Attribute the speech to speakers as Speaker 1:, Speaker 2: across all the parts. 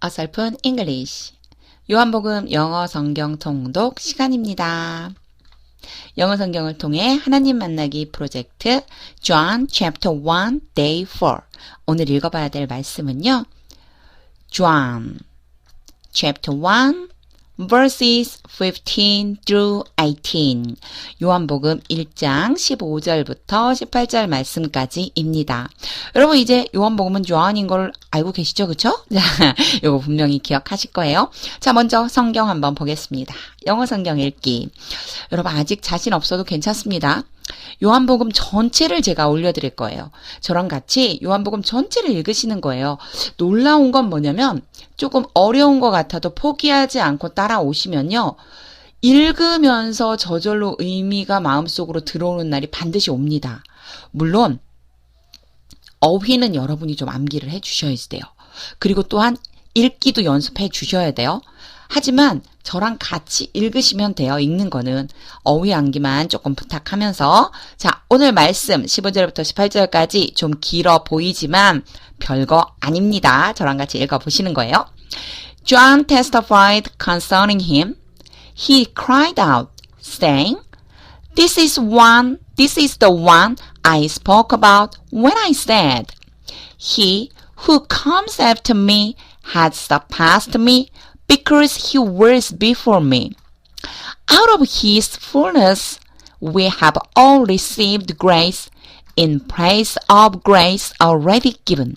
Speaker 1: 어설픈 English. 요한복음 영어 성경 통독 시간입니다. 영어 성경을 통해 하나님 만나기 프로젝트 John chapter 1 day 4. 오늘 읽어봐야 될 말씀은요. John chapter 1 verses 15 through 18. 요한복음 1장 15절부터 18절 말씀까지입니다. 여러분 이제 요한복음은 요한인 걸 알고 계시죠? 그쵸? 자, 요거 분명히 기억하실 거예요. 자, 먼저 성경 한번 보겠습니다. 영어 성경 읽기. 여러분 아직 자신 없어도 괜찮습니다. 요한복음 전체를 제가 올려드릴 거예요. 저랑 같이 요한복음 전체를 읽으시는 거예요. 놀라운 건 뭐냐면 조금 어려운 것 같아도 포기하지 않고 따라오시면요. 읽으면서 저절로 의미가 마음속으로 들어오는 날이 반드시 옵니다. 물론 어휘는 여러분이 좀 암기를 해주셔야 돼요. 그리고 또한 읽기도 연습해 주셔야 돼요. 하지만 저랑 같이 읽으시면 돼요. 읽는 거는 어휘 암기만 조금 부탁하면서 자, 오늘 말씀 15절부터 18절까지 좀 길어 보이지만 별거 아닙니다. 저랑 같이 읽어보시는 거예요. John testified concerning him. He cried out, saying, This is the one I spoke about when I said, He who comes after me has surpassed me, because he was before me. Out of his fullness we have all received grace in place of grace already given.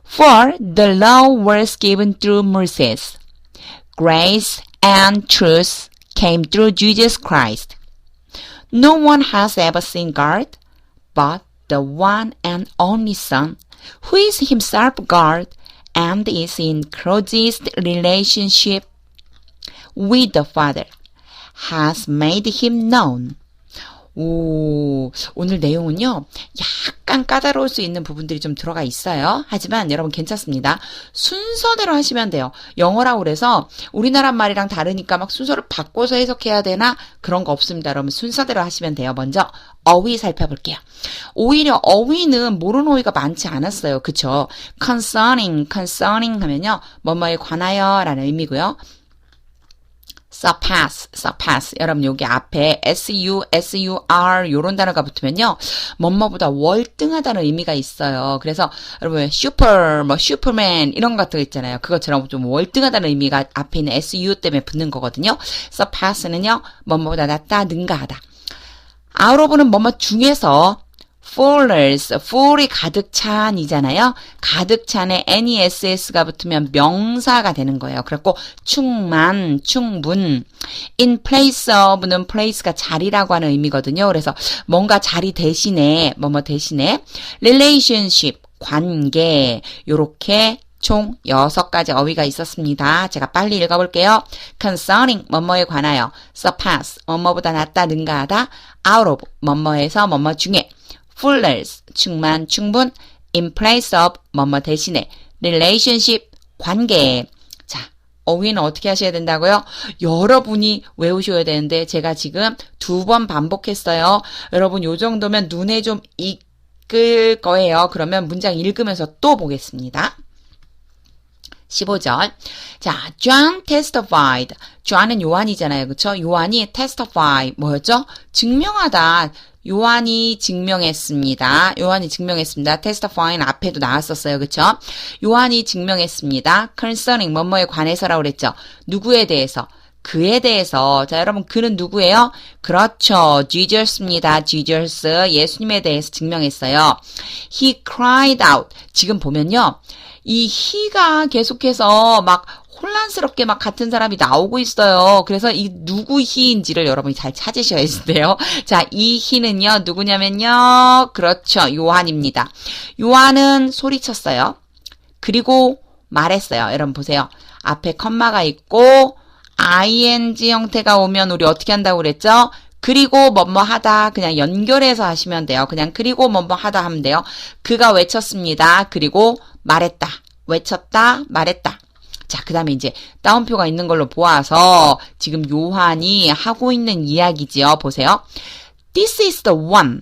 Speaker 1: For the law was given through Moses. Grace and truth came through Jesus Christ. No one has ever seen God but the one and only Son, who is himself God and is in closest relationship with the Father, has made him known. 오늘 내용은요, 약간 까다로울 수 있는 부분들이 좀 들어가 있어요. 하지만 여러분 괜찮습니다. 순서대로 하시면 돼요. 영어라고 그래서 우리나라 말이랑 다르니까 막 순서를 바꿔서 해석해야 되나? 그런 거 없습니다. 여러분 순서대로 하시면 돼요. 먼저 어휘 살펴볼게요. 오히려 어휘는 모르는 어휘가 많지 않았어요. 그쵸? concerning 하면요, 뭐뭐에 관하여 라는 의미고요. surpass. 여러분 여기 앞에 sur 요런 단어가 붙으면요. 뭐뭐보다 월등하다는 의미가 있어요. 그래서 여러분 슈퍼맨 이런 것들 있잖아요. 그것처럼 좀 월등하다는 의미가 앞에 있는 su 때문에 붙는 거거든요. surpass는요. 뭐뭐보다 낫다, 능가하다. out of는 뭐뭐 중에서 full이 가득 찬이잖아요. 가득 찬에 ness가 붙으면 명사가 되는 거예요. 그래갖고 충만, 충분. in place of는 place가 자리라고 하는 의미거든요. 그래서 뭔가 자리 대신에, 뭐뭐 대신에 relationship, 관계, 요렇게 총 6가지 어휘가 있었습니다. 제가 빨리 읽어볼게요. concerning, 뭐뭐에 관하여. surpass, 뭐뭐보다 낫다, 능가하다. out of, 뭐뭐에서 뭐뭐 중에. fullness, 충만, 충분, in place of, 뭐뭐 대신에, relationship, 관계. 자, 어휘는 어떻게 하셔야 된다고요? 여러분이 외우셔야 되는데 제가 지금 2번 반복했어요. 여러분 요 정도면 눈에 좀 익을 거예요. 그러면 문장 읽으면서 또 보겠습니다. 15절. 자, John testified. John은 요한이잖아요. 그쵸? 요한이 testify. 뭐였죠? 증명하다. 요한이 증명했습니다. testify는 앞에도 나왔었어요. 그쵸? 요한이 증명했습니다. concerning, 뭐뭐에 관해서라고 그랬죠. 누구에 대해서? 그에 대해서. 자, 여러분, 그는 누구예요? 그렇죠. Jesus입니다. Jesus. 예수님에 대해서 증명했어요. He cried out. 지금 보면요. 이 he가 계속해서 막 혼란스럽게 막 같은 사람이 나오고 있어요. 그래서 이 누구 he인지를 여러분이 잘 찾으셔야 돼요. 자, 이 he는요, 누구냐면요. 그렇죠. 요한입니다. 요한은 소리쳤어요. 그리고 말했어요. 여러분 보세요. 앞에 컴마가 있고 ing 형태가 오면 우리 어떻게 한다고 그랬죠? 그리고 뭐뭐 하다 그냥 연결해서 하시면 돼요. 그냥 그리고 뭐뭐 하다 하면 돼요. 그가 외쳤습니다. 그리고 말했다. 외쳤다. 말했다. 자, 그 다음에 이제 따옴표가 있는 걸로 보아서 지금 요한이 하고 있는 이야기지요. 보세요. This is the one.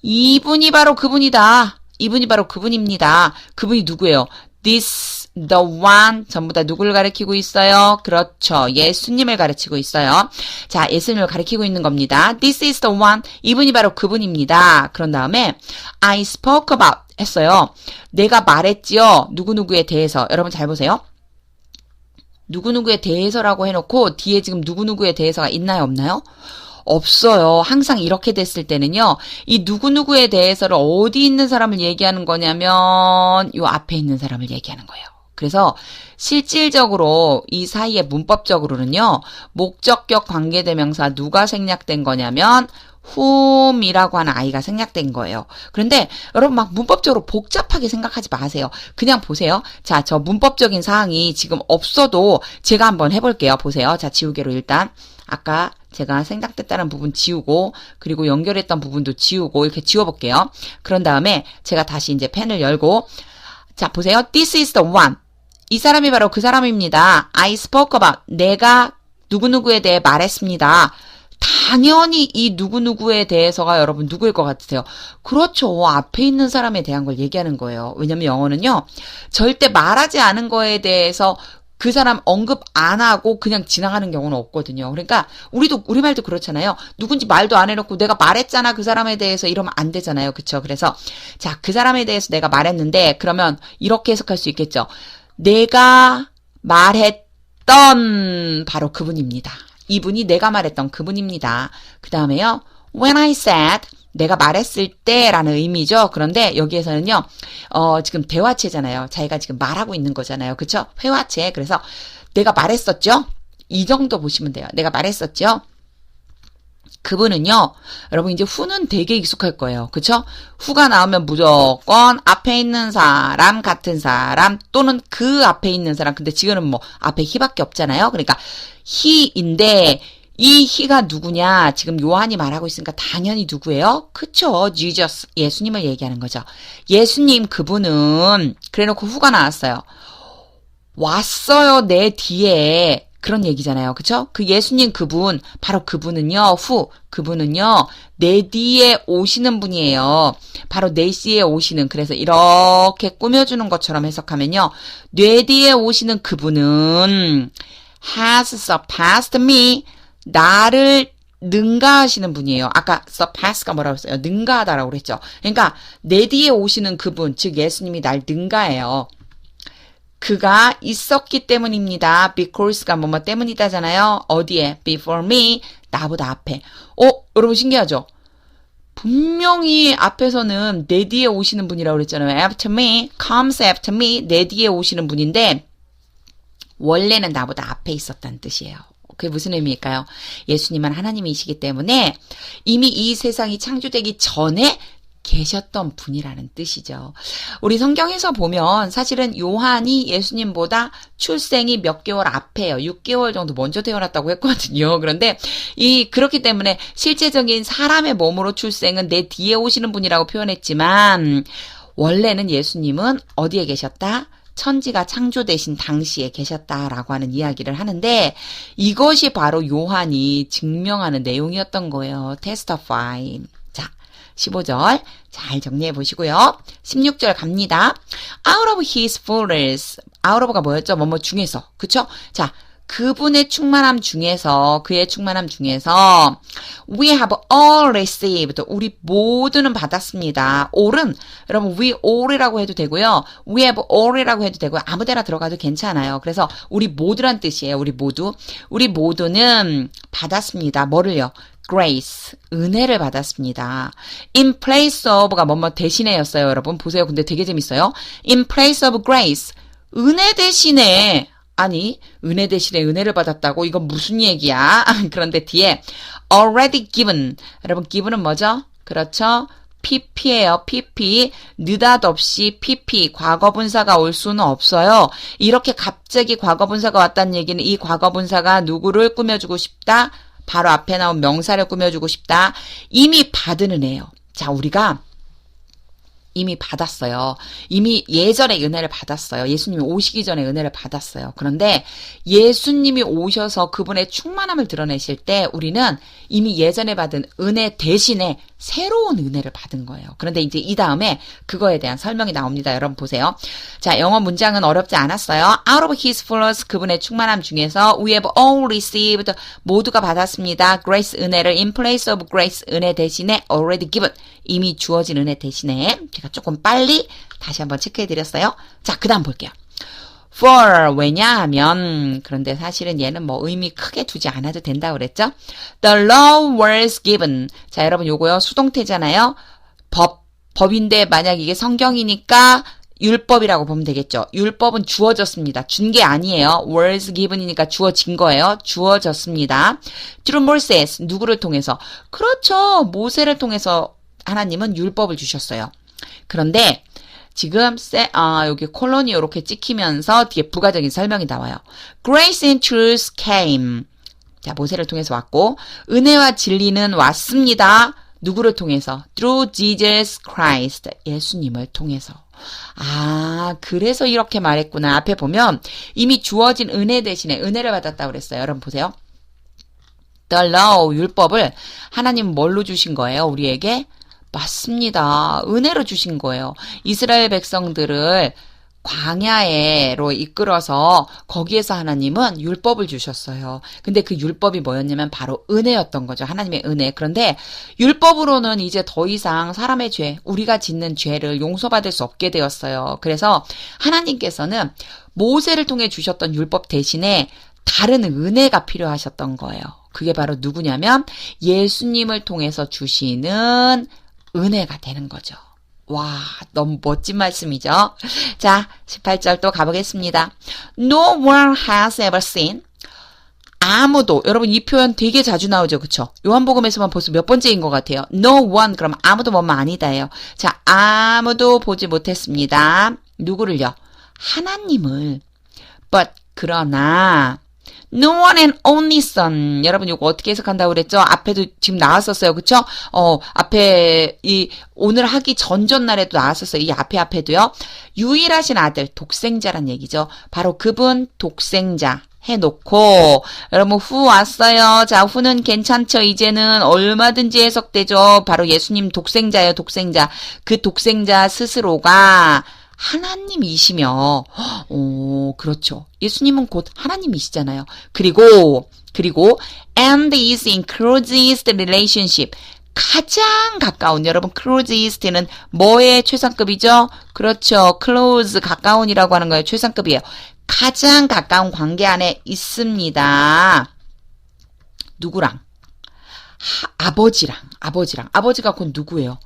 Speaker 1: 이분이 바로 그분이다. 이분이 바로 그분입니다. 그분이 누구예요? This the one 전부 다 누구를 가리키고 있어요? 그렇죠. 예수님을 가르치고 있어요. 자, 예수님을 가리키고 있는 겁니다. This is the one. 이분이 바로 그분입니다. 그런 다음에 I spoke about 했어요. 내가 말했지요. 누구누구에 대해서. 여러분 잘 보세요. 누구누구에 대해서라고 해놓고 뒤에 지금 누구누구에 대해서가 있나요? 없나요? 없어요. 항상 이렇게 됐을 때는요. 이 누구누구에 대해서를 어디 있는 사람을 얘기하는 거냐면 요 앞에 있는 사람을 얘기하는 거예요. 그래서 실질적으로 이 사이에 문법적으로는요. 목적격 관계대명사 누가 생략된 거냐면 whom이라고 하는 아이가 생략된 거예요. 그런데 여러분 막 문법적으로 복잡하게 생각하지 마세요. 그냥 보세요. 자, 저 문법적인 사항이 지금 없어도 제가 한번 해볼게요. 보세요. 자, 지우개로 일단 아까 제가 생략됐다는 부분 지우고 그리고 연결했던 부분도 지우고 이렇게 지워볼게요. 그런 다음에 제가 다시 이제 펜을 열고 자, 보세요. This is the one. 이 사람이 바로 그 사람입니다. I spoke about. 내가 누구누구에 대해 말했습니다. 당연히 이 누구누구에 대해서가 여러분 누구일 것 같으세요? 그렇죠. 앞에 있는 사람에 대한 걸 얘기하는 거예요. 왜냐면 영어는요. 절대 말하지 않은 거에 대해서 그 사람 언급 안 하고 그냥 지나가는 경우는 없거든요. 그러니까 우리말도 그렇잖아요. 누군지 말도 안 해놓고 내가 말했잖아 그 사람에 대해서 이러면 안 되잖아요. 그쵸? 그래서 자, 그 사람에 대해서 내가 말했는데 그러면 이렇게 해석할 수 있겠죠. 내가 말했던 바로 그분입니다. 이분이 내가 말했던 그분입니다. 그 다음에요. When I said 내가 말했을 때라는 의미죠. 그런데 여기에서는요. 지금 대화체잖아요. 자기가 지금 말하고 있는 거잖아요. 그쵸? 회화체. 그래서 내가 말했었죠? 이 정도 보시면 돼요. 내가 말했었죠? 그분은요. 여러분 이제 후는 되게 익숙할 거예요. 그쵸? 후가 나오면 무조건 앞에 있는 사람, 같은 사람 또는 그 앞에 있는 사람. 근데 지금은 뭐 앞에 he밖에 없잖아요. 그러니까 he인데 이 he가 누구냐? 지금 요한이 말하고 있으니까 당연히 누구예요? 그쵸? Jesus. 예수님을 얘기하는 거죠. 예수님 그분은 그래놓고 후가 나왔어요. 왔어요. 내 뒤에. 그런 얘기잖아요. 그쵸? 그 예수님 그분, 바로 그분은요, 그분은요, 내 뒤에 오시는 분이에요. 바로 내 뒤에 오시는, 그래서 이렇게 꾸며주는 것처럼 해석하면요, 내 뒤에 오시는 그분은 has surpassed me, 나를 능가하시는 분이에요. 아까 surpass가 뭐라고 했어요? 능가하다라고 그랬죠. 그러니까 내 뒤에 오시는 그분, 즉 예수님이 날 능가해요. 그가 있었기 때문입니다. Because가 뭐뭐 때문이다잖아요. 어디에? Before me. 나보다 앞에. 여러분 신기하죠? 분명히 앞에서는 내 뒤에 오시는 분이라고 그랬잖아요. After me, comes after me. 내 뒤에 오시는 분인데 원래는 나보다 앞에 있었다는 뜻이에요. 그게 무슨 의미일까요? 예수님은 하나님이시기 때문에 이미 이 세상이 창조되기 전에 계셨던 분이라는 뜻이죠. 우리 성경에서 보면 사실은 요한이 예수님보다 출생이 몇 개월 앞에요. 6개월 정도 먼저 태어났다고 했거든요. 그런데 그렇기 때문에 실제적인 사람의 몸으로 출생은 내 뒤에 오시는 분이라고 표현했지만 원래는 예수님은 어디에 계셨다? 천지가 창조되신 당시에 계셨다라고 하는 이야기를 하는데 이것이 바로 요한이 증명하는 내용이었던 거예요. testify. 15절 잘 정리해 보시고요. 16절 갑니다. Out of his fullness. out of가 뭐였죠? 뭐뭐 중에서. 그쵸? 자, 그분의 충만함 중에서 그의 충만함 중에서 we have all received. 우리 모두는 받았습니다. all은 여러분 we all이라고 해도 되고요. we have all이라고 해도 되고요. 아무 데나 들어가도 괜찮아요. 그래서 우리 모두란 뜻이에요. 우리 모두는 받았습니다. 뭐를요? grace, 은혜를 받았습니다. in place of가 뭐뭐 대신에였어요, 여러분. 보세요. 근데 되게 재밌어요. in place of grace, 은혜 대신에, 아니, 은혜 대신에 은혜를 받았다고? 이건 무슨 얘기야? 그런데 뒤에 already given, 여러분 given은 뭐죠? 그렇죠? pp예요. pp. 느닷없이 pp, 과거분사가 올 수는 없어요. 이렇게 갑자기 과거분사가 왔다는 얘기는 이 과거분사가 누구를 꾸며주고 싶다? 바로 앞에 나온 명사를 꾸며주고 싶다. 이미 받은 은혜예요. 자, 우리가 이미 받았어요. 이미 예전에 은혜를 받았어요. 예수님이 오시기 전에 은혜를 받았어요. 그런데 예수님이 오셔서 그분의 충만함을 드러내실 때 우리는 이미 예전에 받은 은혜 대신에 새로운 은혜를 받은 거예요. 그런데 이제 이 다음에 그거에 대한 설명이 나옵니다. 여러분 보세요. 자, 영어 문장은 어렵지 않았어요. Out of his fullness, 그분의 충만함 중에서 we have all received, 모두가 받았습니다. grace, 은혜를 in place of grace, 은혜 대신에 already given, 이미 주어진 은혜 대신에. 제가 조금 빨리 다시 한번 체크해드렸어요. 자, 그 다음 볼게요. For, 왜냐하면, 그런데 사실은 얘는 뭐 의미 크게 두지 않아도 된다고 그랬죠? The law was given. 자, 여러분 요거요, 수동태잖아요. 법인데 만약 이게 성경이니까 율법이라고 보면 되겠죠. 율법은 주어졌습니다. 준 게 아니에요. was given이니까 주어진 거예요. 주어졌습니다. through Moses, 누구를 통해서? 그렇죠. 모세를 통해서 하나님은 율법을 주셨어요. 그런데 지금 여기 콜론이 이렇게 찍히면서 뒤에 부가적인 설명이 나와요. Grace and truth came. 자, 모세를 통해서 왔고 은혜와 진리는 왔습니다. 누구를 통해서? Through Jesus Christ. 예수님을 통해서. 아, 그래서 이렇게 말했구나. 앞에 보면 이미 주어진 은혜 대신에 은혜를 받았다고 그랬어요. 여러분 보세요. The law, 율법을 하나님 뭘로 주신 거예요? 우리에게? 맞습니다. 은혜로 주신 거예요. 이스라엘 백성들을 광야로 이끌어서 거기에서 하나님은 율법을 주셨어요. 근데 그 율법이 뭐였냐면 바로 은혜였던 거죠. 하나님의 은혜. 그런데 율법으로는 이제 더 이상 사람의 죄, 우리가 짓는 죄를 용서받을 수 없게 되었어요. 그래서 하나님께서는 모세를 통해 주셨던 율법 대신에 다른 은혜가 필요하셨던 거예요. 그게 바로 누구냐면 예수님을 통해서 주시는 은혜가 되는 거죠. 와, 너무 멋진 말씀이죠. 자, 18절 또 가보겠습니다. No one has ever seen. 아무도, 여러분 이 표현 되게 자주 나오죠. 그쵸? 요한복음에서만 벌써 몇 번째인 것 같아요. No one, 그럼 아무도 뭐뭐 아니다예요. 자, 아무도 보지 못했습니다. 누구를요? 하나님을. But, 그러나 No one and only son. 여러분 이거 어떻게 해석한다고 그랬죠? 앞에도 지금 나왔었어요. 그쵸? 앞에 오늘 하기 전날에도 나왔었어요. 이 앞에도요. 유일하신 아들, 독생자란 얘기죠. 바로 그분 독생자 해놓고 여러분 후 왔어요. 자, 후는 괜찮죠. 이제는 얼마든지 해석되죠. 바로 예수님 독생자예요. 독생자. 그 독생자 스스로가 하나님이시며, 그렇죠. 예수님은 곧 하나님이시잖아요. 그리고, and is in closest relationship. 가장 가까운, 여러분, closest는 뭐의 최상급이죠? 그렇죠. close, 가까운이라고 하는 거예요. 최상급이에요. 가장 가까운 관계 안에 있습니다. 누구랑? 아버지랑. 아버지가 곧 누구예요?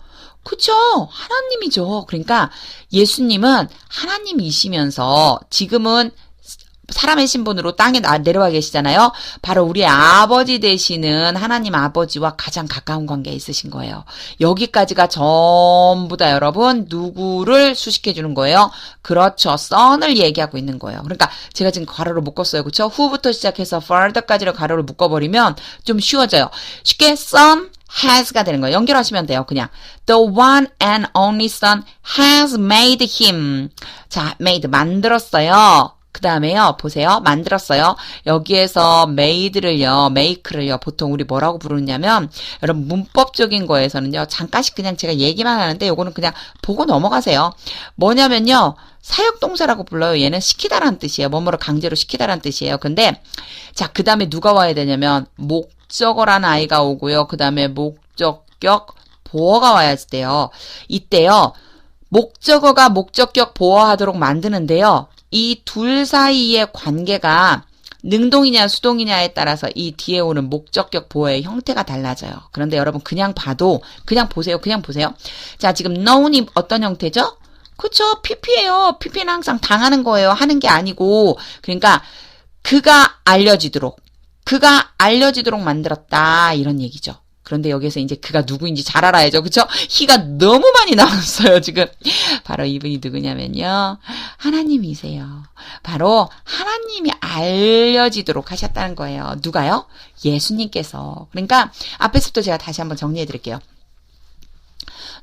Speaker 1: 그쵸? 하나님이죠. 그러니까 예수님은 하나님이시면서 지금은 사람의 신분으로 땅에 내려와 계시잖아요. 바로 우리 아버지 되시는 하나님 아버지와 가장 가까운 관계에 있으신 거예요. 여기까지가 전부 다 여러분 누구를 수식해 주는 거예요? 그렇죠. son을 얘기하고 있는 거예요. 그러니까 제가 지금 괄호를 묶었어요. 그렇죠? who부터 시작해서 further까지를 괄호를 묶어버리면 좀 쉬워져요. 쉽게 son has가 되는 거예요. 연결하시면 돼요. 그냥 the one and only son has made him. 자, made 만들었어요. 그 다음에요. 보세요. 만들었어요. 여기에서 made를요. make를요. 보통 우리 뭐라고 부르냐면 여러분 문법적인 거에서는요. 잠깐씩 그냥 제가 얘기만 하는데 요거는 그냥 보고 넘어가세요. 뭐냐면요. 사역동사라고 불러요. 얘는 시키다라는 뜻이에요. 뭐뭐를 강제로 시키다라는 뜻이에요. 근데 자, 그 다음에 누가 와야 되냐면 목적어라는 아이가 오고요. 그 다음에 목적격 보어가 와야 돼요. 이때요. 목적어가 목적격 보어하도록 만드는데요. 이 둘 사이의 관계가 능동이냐 수동이냐에 따라서 이 뒤에 오는 목적격 보어의 형태가 달라져요. 그런데 여러분 그냥 봐도 그냥 보세요. 자, 지금 know이 어떤 형태죠? 그쵸? PP예요. PP는 항상 당하는 거예요. 하는 게 아니고. 그러니까 그가 알려지도록 만들었다 이런 얘기죠. 그런데 여기서 이제 그가 누구인지 잘 알아야죠. 그쵸? he가 너무 많이 나왔어요, 지금. 바로 이분이 누구냐면요. 하나님이세요. 바로 하나님이 알려지도록 하셨다는 거예요. 누가요? 예수님께서. 그러니까 앞에서부터 제가 다시 한번 정리해 드릴게요.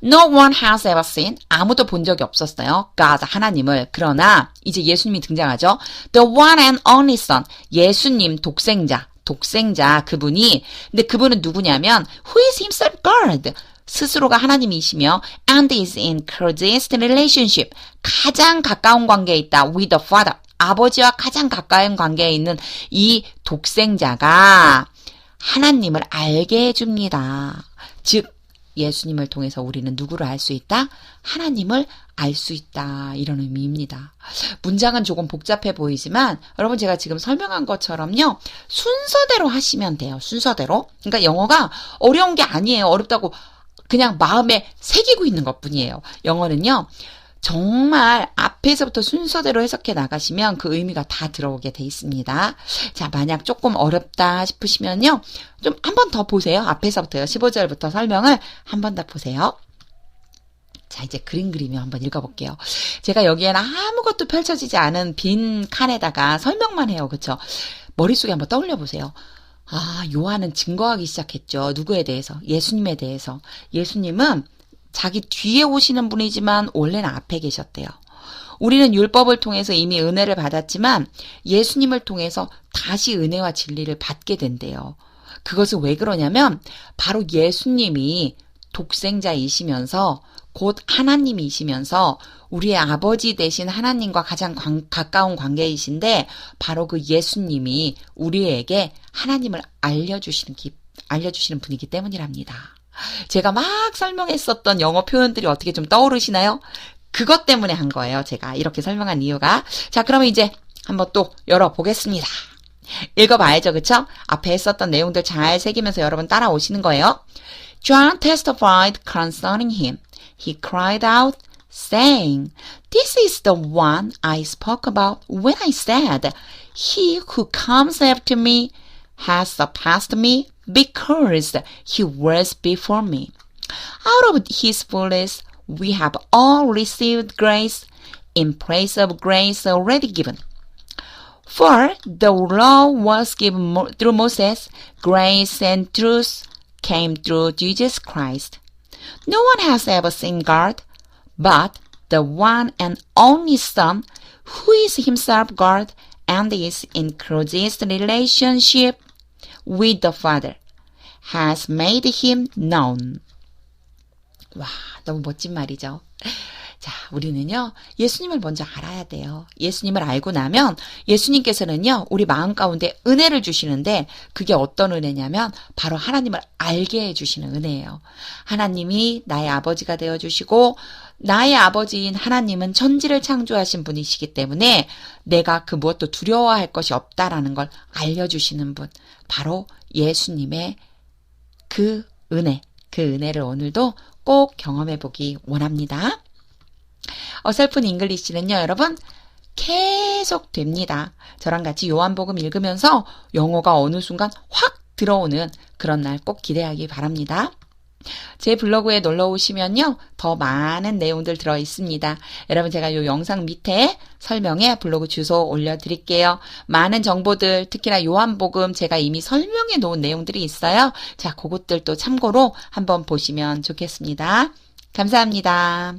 Speaker 1: No one has ever seen. 아무도 본 적이 없었어요. God, 하나님을. 그러나 이제 예수님이 등장하죠. The one and only son. 예수님 독생자. 그분이. 근데 그분은 누구냐면 who is himself God. 스스로가 하나님이시며 and is in closest relationship. 가장 가까운 관계에 있다. with the Father. 아버지와 가장 가까운 관계에 있는 이 독생자가 하나님을 알게 해줍니다. 즉 예수님을 통해서 우리는 누구를 알 수 있다? 하나님을 알 수 있다. 이런 의미입니다. 문장은 조금 복잡해 보이지만 여러분 제가 지금 설명한 것처럼요. 순서대로 하시면 돼요. 순서대로. 그러니까 영어가 어려운 게 아니에요. 어렵다고 그냥 마음에 새기고 있는 것뿐이에요. 영어는요. 정말 앞에서부터 순서대로 해석해 나가시면 그 의미가 다 들어오게 돼 있습니다. 자, 만약 조금 어렵다 싶으시면요. 좀 한 번 더 보세요. 앞에서부터요. 15절부터 설명을 한 번 더 보세요. 자, 이제 그림 그리며 한번 읽어볼게요. 제가 여기에는 아무것도 펼쳐지지 않은 빈 칸에다가 설명만 해요. 그쵸? 머릿속에 한번 떠올려 보세요. 아, 요한은 증거하기 시작했죠. 누구에 대해서? 예수님에 대해서. 예수님은 자기 뒤에 오시는 분이지만 원래는 앞에 계셨대요. 우리는 율법을 통해서 이미 은혜를 받았지만 예수님을 통해서 다시 은혜와 진리를 받게 된대요. 그것은 왜 그러냐면 바로 예수님이 독생자이시면서 곧 하나님이시면서 우리의 아버지 되신 하나님과 가장 가까운 관계이신데 바로 그 예수님이 우리에게 하나님을 알려주시는 분이기 때문이랍니다. 제가 막 설명했었던 영어 표현들이 어떻게 좀 떠오르시나요? 그것 때문에 한 거예요. 제가 이렇게 설명한 이유가. 자, 그러면 이제 한번 또 열어보겠습니다. 읽어봐야죠. 그쵸? 앞에 했었던 내용들 잘 새기면서 여러분 따라오시는 거예요. John testified concerning him. He cried out, saying, This is the one I spoke about when I said, He who comes after me has surpassed me because he was before me. Out of his fullness we have all received grace in place of grace already given. For the law was given through Moses, grace and truth came through Jesus Christ. No one has ever seen God, but the one and only Son, who is himself God and is in closest relationship with the Father, has made him known. 와, 너무 멋진 말이죠. 자, 우리는요, 예수님을 먼저 알아야 돼요. 예수님을 알고 나면 예수님께서는요, 우리 마음 가운데 은혜를 주시는데 그게 어떤 은혜냐면 바로 하나님을 알게 해주시는 은혜예요. 하나님이 나의 아버지가 되어주시고 나의 아버지인 하나님은 천지를 창조하신 분이시기 때문에 내가 그 무엇도 두려워할 것이 없다라는 걸 알려주시는 분. 바로 예수님의 그 은혜를 오늘도 꼭 경험해 보기 원합니다. 어설픈 잉글리시는요, 여러분, 계속 됩니다. 저랑 같이 요한복음 읽으면서 영어가 어느 순간 확 들어오는 그런 날 꼭 기대하기 바랍니다. 제 블로그에 놀러 오시면요, 더 많은 내용들 들어 있습니다. 여러분, 제가 이 영상 밑에 설명에 블로그 주소 올려드릴게요. 많은 정보들, 특히나 요한복음 제가 이미 설명해 놓은 내용들이 있어요. 자, 그것들도 참고로 한번 보시면 좋겠습니다. 감사합니다.